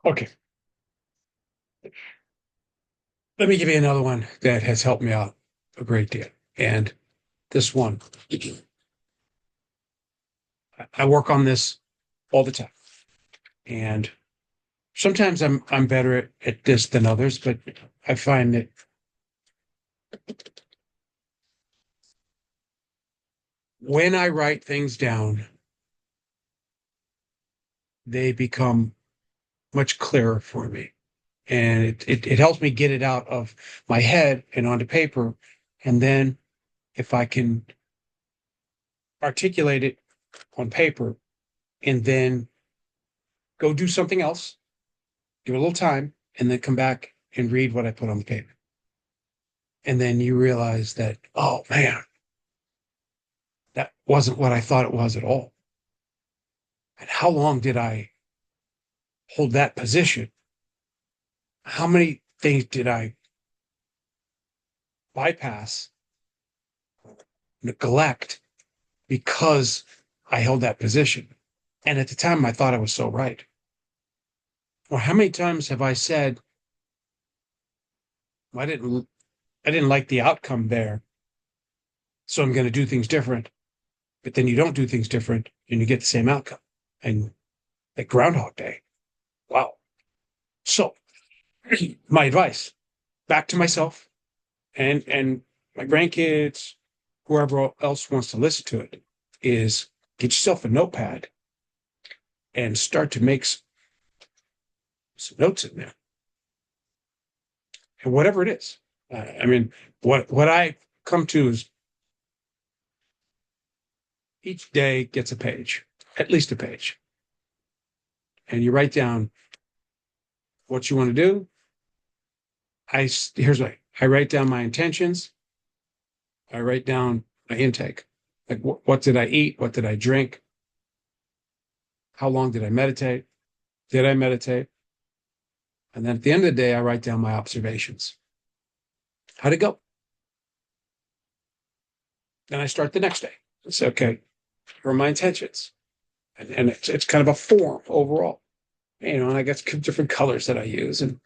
Okay, let me give you another one that has helped me out a great deal. And this one, I work on this all the time. And sometimes I'm better at this than others, but I find that when I write things down, they become much clearer for me. And it helps me get it out of my head and onto paper. And then if I can articulate it on paper and then go do something else, give it a little time, and then come back and read what I put on the paper. And then you realize that, oh man, that wasn't what I thought it was at all. And how long did I hold that position? How many things did I bypass, neglect because I held that position? And at the time, I thought I was so right. Or how many times have I said, I didn't like the outcome there, so I'm going to do things different. But then you don't do things different and you get the same outcome. And like Groundhog Day. Wow. So my advice back to myself and my grandkids, whoever else wants to listen to it, is get yourself a notepad and start to make some notes in there. And whatever it is. I mean, what I come to is each day gets a page, at least a page. And you write down what you want to do. Here's what I write down my intentions. I write down my intake. Like what did I eat? What did I drink? How long did I meditate? Did I meditate? And then at the end of the day, I write down my observations. How'd it go? Then I start the next day. I say, okay, here are my intentions. And it's kind of a form overall. And I got different colors that I use. And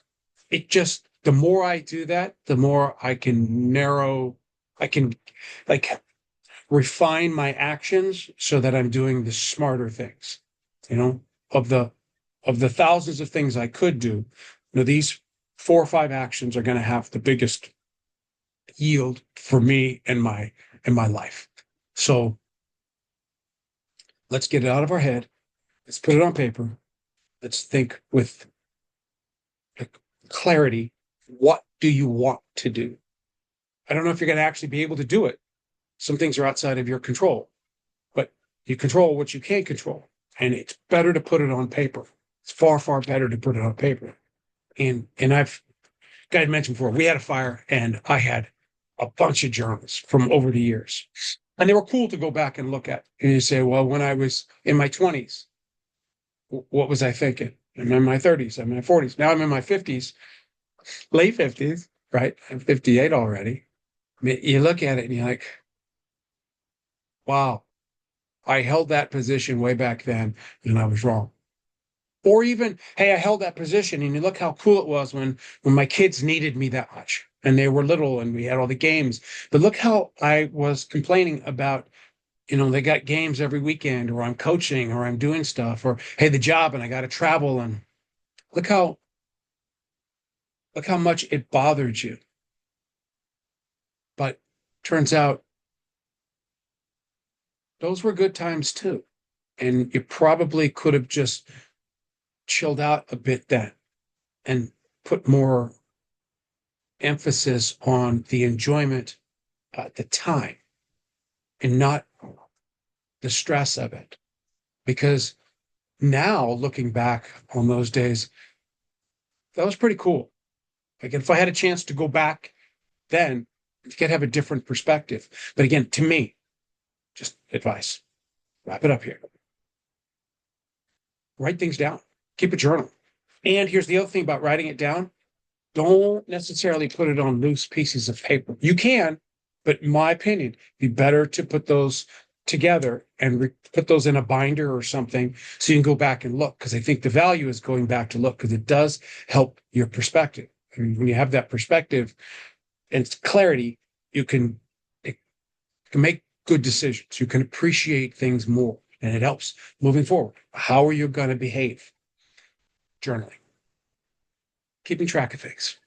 it just, the more I do that, the more I can I can like refine my actions so that I'm doing the smarter things, you know, of the thousands of things I could do. These 4 or 5 actions are going to have the biggest yield for me and my life. So let's get it out of our head. Let's put it on paper. Let's think with clarity. What do you want to do? I don't know if you're going to actually be able to do it. Some things are outside of your control, but you control what you can't control. And it's better to put it on paper. It's far, far better to put it on paper. And I've guy had mentioned before, we had a fire and I had a bunch of journals from over the years. And they were cool to go back and look at. And you say, well, when I was in my 20s, what was I thinking? I'm in my 30s, I'm in my 40s. Now I'm in my 50s, late 50s, right? I'm 58 already. I mean, you look at it and you're like, wow, I held that position way back then and I was wrong. Or even, hey, I held that position and you look how cool it was when my kids needed me that much and they were little and we had all the games. But look how I was complaining about, they got games every weekend, or I'm coaching, or I'm doing stuff, or hey, the job and I got to travel. And look how much it bothered you. But turns out those were good times too. And you probably could have just chilled out a bit then and put more emphasis on the enjoyment at the time and not the stress of it. Because now looking back on those days, that was pretty cool. Like if I had a chance to go back then, you could have a different perspective. But again, to me, just advice. Wrap it up here. Write things down. Keep a journal. And here's the other thing about writing it down. Don't necessarily put it on loose pieces of paper. You can, but in my opinion, it'd be better to put those together and put those in a binder or something so you can go back and look. Because I think the value is going back to look because it does help your perspective. I mean, when you have that perspective and it's clarity, it can make good decisions. You can appreciate things more and it helps moving forward. How are you going to behave? Journaling, keeping track of things.